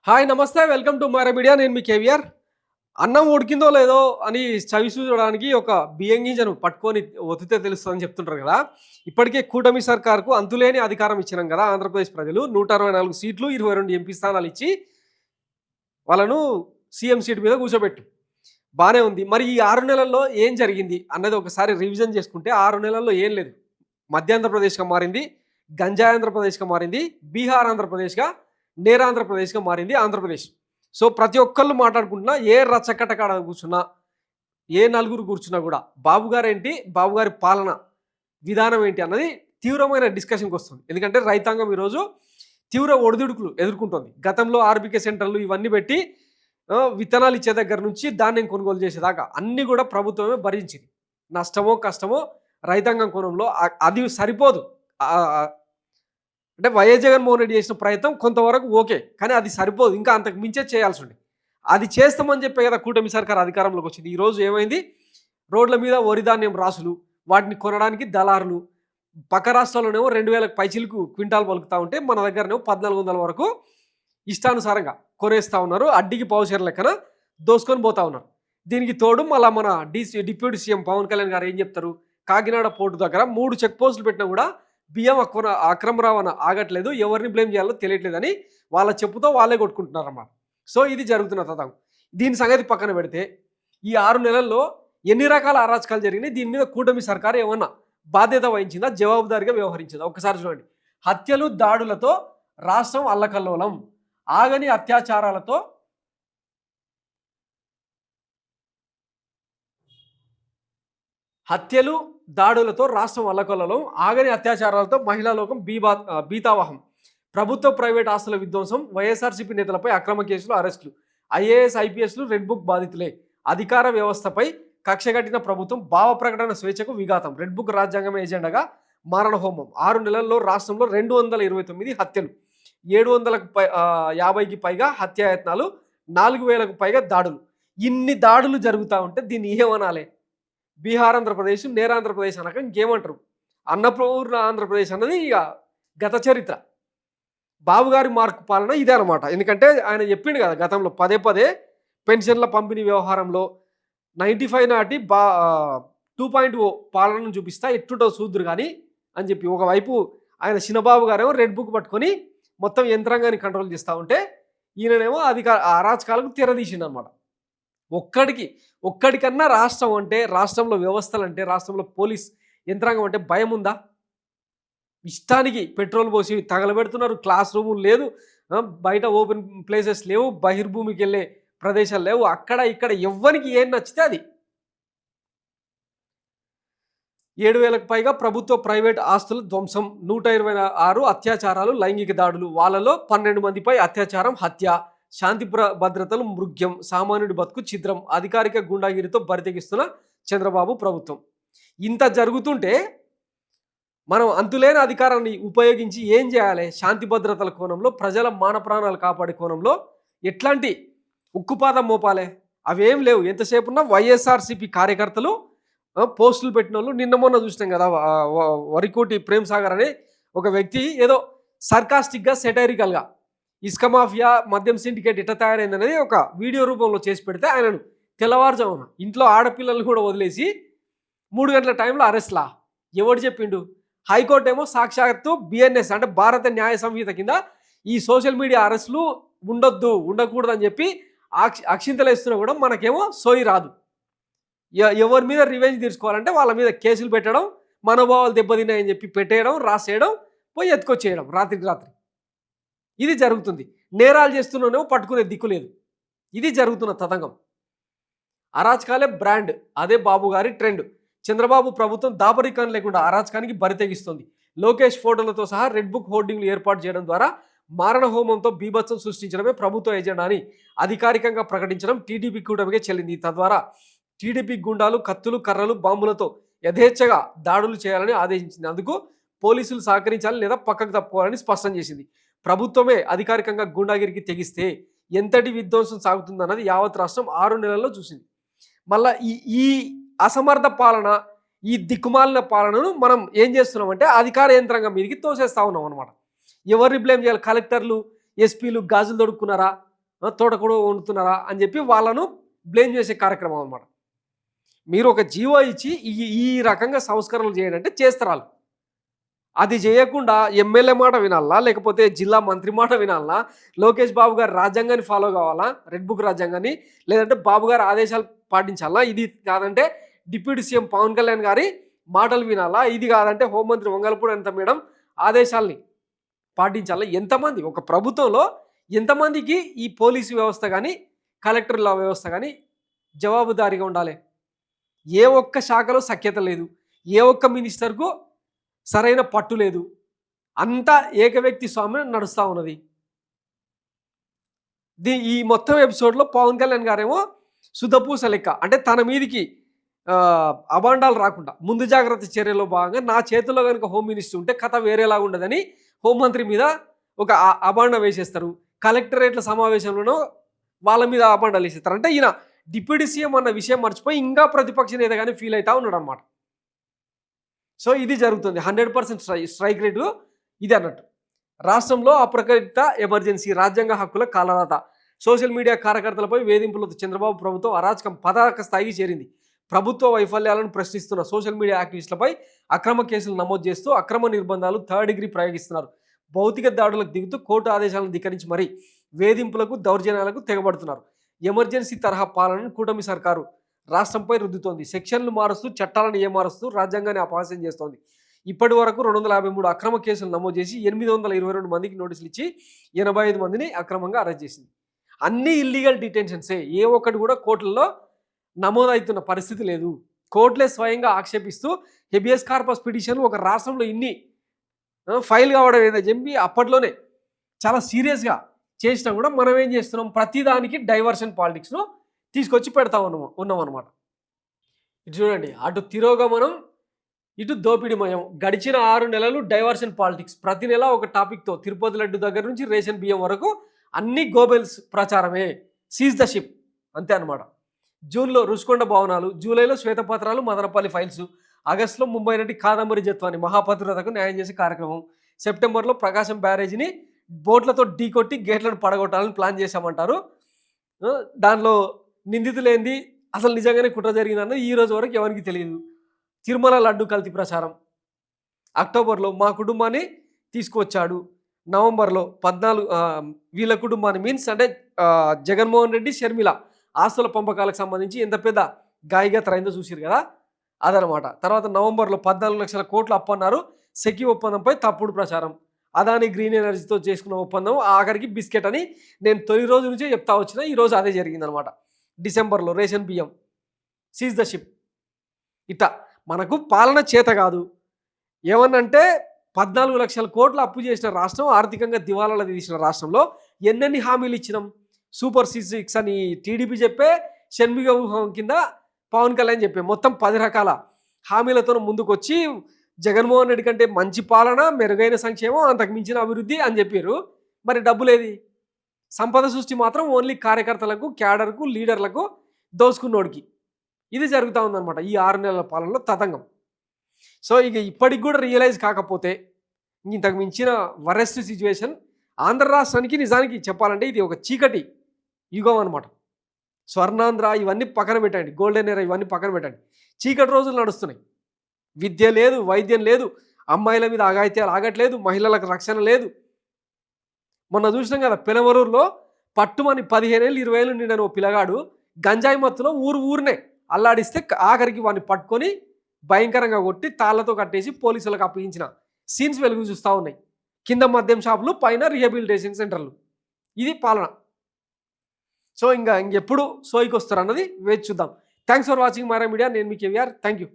Hi నమస్తే welcome to Mara media. నేను మీ కేవీఆర్. అన్నం ఉడికిందో లేదో అని చవి చూడడానికి ఒక బియ్యం గింజను పట్టుకొని ఒత్తితే తెలుస్తుందని చెప్తుంటారు కదా. ఇప్పటికే కూటమి సర్కార్కు అంతులేని అధికారం ఇచ్చినాం కదా. ఆంధ్రప్రదేశ్ ప్రజలు 164 సీట్లు 22 ఎంపీ స్థానాలు ఇచ్చి వాళ్ళను సీఎం సీట్ మీద కూర్చోబెట్టు బాగానే ఉంది. మరి ఈ 6 నెలల్లో ఏం జరిగింది అన్నది ఒకసారి రివిజన్ చేసుకుంటే 6 నెలల్లో ఏం లేదు. మధ్య ఆంధ్రప్రదేశ్గా మారింది, గంజాయి ఆంధ్రప్రదేశ్గా మారింది, బీహార్ ఆంధ్రప్రదేశ్గా, నేరాంధ్రప్రదేశ్గా మారింది ఆంధ్రప్రదేశ్. సో ప్రతి ఒక్కళ్ళు మాట్లాడుకుంటున్నా, ఏ రచ్చకట్ట కాడ కూర్చున్నా, ఏ నలుగురు కూర్చున్నా కూడా బాబు గారేంటి, బాబు గారి పాలన విధానం ఏంటి అన్నది తీవ్రమైన డిస్కషన్కి వస్తుంది. ఎందుకంటే రైతాంగం ఈరోజు తీవ్ర ఒడిదుడుకులు ఎదుర్కొంటుంది. గతంలో ఆర్బీకే సెంటర్లు ఇవన్నీ పెట్టి విత్తనాలు ఇచ్చే దగ్గర నుంచి ధాన్యం కొనుగోలు చేసేదాకా అన్నీ కూడా ప్రభుత్వమే భరించింది. నష్టమో కష్టమో రైతాంగం కోణంలో అది సరిపోదు. అంటే వైఎస్ జగన్మోహన్ రెడ్డి చేసిన ప్రయత్నం కొంతవరకు ఓకే, కానీ అది సరిపోదు. ఇంకా అంతకు మించే చేయాల్సి ఉంది. అది చేస్తామని చెప్పే కదా కూటమి సర్కార్ అధికారంలోకి వచ్చింది. ఈరోజు ఏమైంది, రోడ్ల మీద వరిధాన్యం రాసులు, వాటిని కొనడానికి దళారులు, పక్క రాష్ట్రాల్లోనేమో 2000 పైచిలకు క్వింటాల్ పలుకుతూ ఉంటే మన దగ్గరనేమో 1400 వరకు ఇష్టానుసారంగా కొనేస్తూ ఉన్నారు. అడ్డికి పావుషేర్ లెక్కన దోసుకొని పోతా ఉన్నారు. దీనికి తోడు మళ్ళీ మన డిప్యూటీ సీఎం పవన్ కళ్యాణ్ గారు ఏం చెప్తారు, కాకినాడ పోర్టు దగ్గర 3 చెక్ పోస్టులు పెట్టినా కూడా బియ్యం అక్రమ రవాణా ఆగట్లేదు, ఎవరిని బ్లేమ్ చేయాలో తెలియట్లేదని వాళ్ళ చెప్పుతో వాళ్ళే కొట్టుకుంటున్నారు అన్నమాట. సో ఇది జరుగుతున్న తతంగం. దీని సంగతి పక్కన పెడితే ఈ 6 నెలల్లో ఎన్ని రకాల అరాచకాలు జరిగినాయి, దీని మీద కూటమి సర్కారు ఏమన్నా బాధ్యత వహించిందా, జవాబుదారీగా వ్యవహరించిందా? ఒకసారి చూడండి. హత్యలు దాడులతో రాష్ట్రం అల్లకల్లోలం, ఆగని అత్యాచారాలతో హత్యలు దాడులతో రాష్ట్రం అల్లకల్లోలం, ఆగని అత్యాచారాలతో మహిళా లోకం బీతావహం, ప్రభుత్వ ప్రైవేట్ ఆస్తుల విధ్వంసం, వైఎస్ఆర్సీపీ నేతలపై అక్రమ కేసులు, అరెస్టులు, ఐఏఎస్ ఐపీఎస్లు రెడ్ బుక్ బాధితులే, అధికార వ్యవస్థపై కక్షగట్టిన ప్రభుత్వం, భావ ప్రకటన స్వేచ్ఛకు విఘాతం, రెడ్ బుక్ రాజ్యాంగం ఎజెండాగా మారణ హోమం. 6 నెలల్లో రాష్ట్రంలో 229 హత్యలు, 750కి పైగా హత్యాయత్నాలు, 4000కు పైగా దాడులు. ఇన్ని దాడులు జరుగుతూ ఉంటే దీన్ని ఏమనాలి? బీహార్ ఆంధ్రప్రదేశ్, నేరాంధ్రప్రదేశ్ అనక ఇంకేమంటారు? అన్నపూర్ణ ఆంధ్రప్రదేశ్ అన్నది ఇక గత చరిత్ర. బాబు గారి మార్కు పాలన ఇదే అనమాట. ఎందుకంటే ఆయన చెప్పిండు కదా గతంలో పదే పదే పెన్షన్ల పంపిణీ వ్యవహారంలో 95 నాటి 2.0 పాలనను చూపిస్తా ఎట్టుంటో చూద్దురు కానీ అని చెప్పి ఒకవైపు ఆయన చిన్నబాబు గారేమో రెడ్ బుక్ పట్టుకొని మొత్తం యంత్రాంగాన్ని కంట్రోల్ చేస్తూ ఉంటే ఈయననేమో అరాచకాలకు తెరదీసిండు అనమాట. ఒక్కడికన్నా రాష్ట్రం అంటే, రాష్ట్రంలో వ్యవస్థలు అంటే, రాష్ట్రంలో పోలీస్ యంత్రాంగం అంటే భయం ఉందా? ఇష్టానికి పెట్రోల్ పోసి తగలబెడుతున్నారు. క్లాస్ రూములు లేదు, బయట ఓపెన్ ప్లేసెస్ లేవు, బహిర్భూమికి వెళ్ళే ప్రదేశాలు లేవు. అక్కడ ఇక్కడ ఎవ్వరికి ఏం నచ్చితే అది. 7,000కు పైగా ప్రభుత్వ ప్రైవేట్ ఆస్తుల ధ్వంసం, 126 అత్యాచారాలు, లైంగిక దాడులు, వాళ్ళలో 12 మందిపై అత్యాచారం, హత్య, శాంతి భద్రతలు మృగ్యం, సామాన్యుడి బతుకు ఛిద్రం, అధికారిక గుండాగిరితో బరితెగిస్తున్న చంద్రబాబు ప్రభుత్వం. ఇంత జరుగుతుంటే మనం అంతులేని అధికారాన్ని ఉపయోగించి ఏం చేయాలి? శాంతి భద్రతల కోణంలో, ప్రజల మాన ప్రాణాలు కాపాడే కోణంలో ఎట్లాంటి ఉక్కుపాదం మోపాలే? అవేం లేవు. ఎంతసేపు ఉన్న వైఎస్ఆర్సీపీ కార్యకర్తలు పోస్టులు పెట్టిన వాళ్ళు. నిన్న మొన్న చూసినాం కదా, వరికోటి ప్రేమ్ సాగర్ అనే ఒక వ్యక్తి ఏదో సర్కాస్టిక్గా, సెటైరికల్గా ఇసుక మాఫియా, మద్యం సిండికేట్ ఎట్లా తయారైందనేది ఒక వీడియో రూపంలో చేసి పెడితే ఆయనను తెల్లవారుజామున ఇంట్లో ఆడపిల్లలు కూడా వదిలేసి 3 గంటల టైంలో అరెస్ట్లా. ఎవడు చెప్పిండు? హైకోర్టు ఏమో సాక్షాత్తు బిఎన్ఎస్ అంటే భారత న్యాయ సంహిత కింద ఈ సోషల్ మీడియా అరెస్టులు ఉండకూడదు అని చెప్పి అక్షింతలు వేస్తున్నా కూడా మనకేమో సోయి రాదు. ఎవరి మీద రివెంజ్ తీసుకోవాలంటే వాళ్ళ మీద కేసులు పెట్టడం, మనోభావాలు దెబ్బతిన్నాయని చెప్పి పెట్టేయడం, రాసేయడం, పోయి ఎత్తుకొచ్చేయడం రాత్రికి రాత్రి. ఇది జరుగుతుంది. నేరాలు చేస్తున్నానేమో పట్టుకునే దిక్కు లేదు. ఇది జరుగుతున్న తతంగం. అరాచకాలే బ్రాండ్, అదే బాబు గారి ట్రెండ్. చంద్రబాబు ప్రభుత్వం దాపరికం లేకుండా అరాచకానికి బరితెగిస్తుంది. లోకేష్ ఫోటోలతో సహా రెడ్ బుక్ హోర్డింగ్లు ఏర్పాటు చేయడం ద్వారా మారణ హోమంతో బీభత్సం సృష్టించడమే ప్రభుత్వ ఎజెండా అని అధికారికంగా ప్రకటించడం టీడీపీ కూటమికే చెల్లింది. తద్వారా టీడీపీ గుండాలు కత్తులు, కర్రలు, బాంబులతో యథేచ్ఛగా దాడులు చేయాలని ఆదేశించింది. అందుకు పోలీసులు సహకరించాలి లేదా పక్కకు తప్పుకోవాలని స్పష్టం చేసింది. ప్రభుత్వమే అధికారికంగా గూండాగిరికి తెగిస్తే ఎంతటి విధ్వంసం సాగుతుందన్నది యావత్ రాష్ట్రం 6 నెలల్లో చూసింది. మళ్ళీ ఈ అసమర్థ పాలన, ఈ దిక్కుమాలిన పాలనను మనం ఏం చేస్తున్నామంటే అధికార యంత్రాంగం మీదకి తోసేస్తా ఉన్నాం అనమాట. ఎవరిని బ్లేమ్ చేయాలి? కలెక్టర్లు, ఎస్పీలు గాజులు దొడుక్కున్నారా? తోటకూర వండుతున్నారా అని చెప్పి వాళ్ళను బ్లేమ్ చేసే కార్యక్రమం అనమాట. మీరు ఒక జీవో ఇచ్చి ఈ రకంగా సంస్కరణలు చేయండి అంటే చేస్తారు వాళ్ళు. అది చేయకుండా ఎమ్మెల్యే మాట వినాలా, లేకపోతే జిల్లా మంత్రి మాట వినాలా, లోకేష్ బాబు గారి రాజ్యాంగాన్ని ఫాలో కావాలా, రెడ్ బుక్ రాజ్యాంగాన్ని, లేదంటే బాబు గారి ఆదేశాలు పాటించాలా, ఇది కాదంటే డిప్యూటీ సీఎం పవన్ కళ్యాణ్ గారి మాటలు వినాలా, ఇది కాదంటే హోంమంత్రి వంగలపూడి అనిత మేడం ఆదేశాలని పాటించాలా. ఎంతమంది ఒక ప్రభుత్వంలో ఎంతమందికి ఈ పోలీసు వ్యవస్థ కానీ కలెక్టర్ల వ్యవస్థ కానీ జవాబుదారీగా ఉండాలి? ఏ ఒక్క శాఖలో సఖ్యత లేదు, ఏ ఒక్క మినిస్టర్కు సరైన పట్టు లేదు, అంతా ఏకవ్యక్తి స్వామ్యం నడుస్తూ ఉన్నది. ఈ మొత్తం ఎపిసోడ్లో పవన్ కళ్యాణ్ గారేమో సుధపూస లెక్క, అంటే తన మీదికి అభాండాలు రాకుండా ముందు జాగ్రత్త చర్యలో భాగంగా నా చేతుల్లో కనుక హోమ్ మినిస్టర్ ఉంటే కథ వేరేలాగా ఉండదని హోంమంత్రి మీద ఒక అభాండం వేసేస్తారు. కలెక్టరేట్ల సమావేశంలోనూ వాళ్ళ మీద అభాండాలు వేసేస్తారు. అంటే ఈయన డిప్యూటీ సీఎం అన్న విషయం మర్చిపోయి ఇంకా ప్రతిపక్ష నేతగానే ఫీల్ అవుతా ఉన్నాడు అన్నమాట. సో ఇది జరుగుతుంది. 100% స్ట్రైక్ రేటు ఇది అన్నట్టు. రాష్ట్రంలో అప్రకటిత ఎమర్జెన్సీ, రాజ్యాంగ హక్కుల కాలరాత, సోషల్ మీడియా కార్యకర్తలపై వేధింపులతో చంద్రబాబు ప్రభుత్వం అరాచకం పతాక స్థాయికి చేరింది. ప్రభుత్వ వైఫల్యాలను ప్రశ్నిస్తున్న సోషల్ మీడియా యాక్టివిస్టులపై అక్రమ కేసులు నమోదు చేస్తూ అక్రమ నిర్బంధాలు 3rd డిగ్రీ ప్రయోగిస్తున్నారు. భౌతిక దాడులకు దిగుతూ కోర్టు ఆదేశాలను ధిక్కరించి మరీ వేధింపులకు దౌర్జన్యాలకు తెగబడుతున్నారు. ఎమర్జెన్సీ తరహా పాలనను కూటమి సర్కారు రాష్ట్రంపై రుద్దుతోంది. సెక్షన్లు మారుస్తూ చట్టాలను ఏమారుస్తూ రాజ్యాంగాన్ని అపహాస్యం చేస్తోంది. ఇప్పటి వరకు 253 అక్రమ కేసులు నమోదు చేసి 822 మందికి నోటీసులు ఇచ్చి 85 మందిని అక్రమంగా అరెస్ట్ చేసింది. అన్ని ఇల్లీగల్ డిటెన్షన్సే, ఏ ఒక్కటి కూడా కోర్టుల్లో నమోదవుతున్న పరిస్థితి లేదు. కోర్టులే స్వయంగా ఆక్షేపిస్తూ హెబియస్ కార్పస్ పిటిషన్లు ఒక రాష్ట్రంలో ఇన్ని ఫైల్ కావడం ఏదో చెప్పి అప్పట్లోనే చాలా సీరియస్గా చేసినా కూడా మనం ఏం చేస్తున్నాం, ప్రతిదానికి డైవర్షన్ పాలిటిక్స్ను తీసుకొచ్చి పెడతా ఉన్నాం అనమాట. ఇటు చూడండి, అటు తిరోగమనం, ఇటు దోపిడిమయం. గడిచిన 6 నెలలు డైవర్షన్ పాలిటిక్స్. ప్రతి నెల ఒక టాపిక్తో, తిరుపతి లడ్డు దగ్గర నుంచి రేషన్ బియ్యం వరకు అన్ని గోబెల్స్ ప్రచారమే. సీజ్ ద షిప్ అంతే అనమాట. జూన్లో రుషికొండ భవనాలు, జూలైలో శ్వేతపత్రాలు, మదనపల్లి ఫైల్స్, ఆగస్టులో ముంబై నటి కాదంబరి జత్వాని మహాపతివ్రతకు న్యాయం చేసే కార్యక్రమం, సెప్టెంబర్లో ప్రకాశం బ్యారేజీని బోట్లతో ఢీకొట్టి గేట్లను పడగొట్టాలని ప్లాన్ చేశామంటారు. దానిలో నిందితులేంది, అసలు నిజంగానే కుట్ర జరిగిందన్నది ఈ రోజు వరకు ఎవరికి తెలియదు. తిరుమల లడ్డు కల్తీ ప్రచారం. అక్టోబర్లో మా కుటుంబాన్ని తీసుకువచ్చాడు. నవంబర్లో 14 వీళ్ళ కుటుంబాన్ని మీన్స్ అంటే జగన్మోహన్ రెడ్డి, షర్మిల ఆస్తుల పంపకాలకు సంబంధించి ఎంత పెద్ద గాయగత్ర అయిందో చూసిరు కదా, అదనమాట. తర్వాత నవంబర్లో 14 లక్షల కోట్లు అప్పన్నారు. సెకి ఒప్పందంపై తప్పుడు ప్రచారం. అదాని గ్రీన్ ఎనర్జీతో చేసుకున్న ఒప్పందం ఆఖరికి బిస్కెట్ అని నేను తొలి రోజు నుంచే చెప్తా వచ్చిన. ఈరోజు అదే జరిగిందనమాట. డిసెంబర్లో రేషన్ బియ్యం, సీజ్ ద షిప్. ఇట్లా మనకు పాలన చేత కాదు. ఏమన్నంటే 14 లక్షల కోట్లు అప్పు చేసిన రాష్ట్రం, ఆర్థికంగా దివాలాలో తీసిన రాష్ట్రంలో ఎన్నెన్ని హామీలు ఇచ్చినాం. సూపర్ 6 అని టీడీపీ చెప్పే, షణ్ముగ వ్యూహం కింద పవన్ కళ్యాణ్ చెప్పే మొత్తం 10 రకాల హామీలతో ముందుకొచ్చి జగన్మోహన్ రెడ్డి కంటే మంచి పాలన, మెరుగైన సంక్షేమం, అంతకు మించిన అభివృద్ధి అని చెప్పారు. మరి డబ్బులేది? సంపద సృష్టి మాత్రం ఓన్లీ కార్యకర్తలకు, క్యాడర్కు, లీడర్లకు, దోసుకున్నోడికి. ఇది జరుగుతూ ఉందన్నమాట ఈ 6 నెలల పాలనలో తతంగం. సో ఇక ఇప్పటికి కూడా రియలైజ్ కాకపోతే ఇంతకు మించిన వరెస్ట్ సిచ్యువేషన్ ఆంధ్ర రాష్ట్రానికి నిజానికి చెప్పాలంటే ఇది ఒక చీకటి యుగం అనమాట. స్వర్ణాంధ్ర ఇవన్నీ పక్కన పెట్టండి, గోల్డెన్ ఎరా ఇవన్నీ పక్కన పెట్టండి. చీకటి రోజులు నడుస్తున్నాయి. విద్య లేదు, వైద్యం లేదు, అమ్మాయిల మీద అఘాయిత్యాలు ఆగట్లేదు, మహిళలకు రక్షణ లేదు. మొన్న చూసినాం కదా, పెనమరూరులో పట్టుమని 15 ఏళ్ళు 20 ఏళ్ళు నిండిన ఓ పిల్లగాడు గంజాయి మత్తులో ఊరినే అల్లాడిస్తే ఆఖరికి వాడిని పట్టుకొని భయంకరంగా కొట్టి తాళ్లతో కట్టేసి పోలీసులకు అప్పగించిన సీన్స్ వెలుగు చూస్తూ ఉన్నాయి. కింద మద్యం షాపులు, పైన రీహాబిలిటేషన్ సెంటర్లు. ఇది పాలన. సో ఇంకెప్పుడు సోయికి వస్తారు అన్నది వేచి చూద్దాం. Thanks for watching Myra Media. నేను మీ కేవీఆర్. Thank you.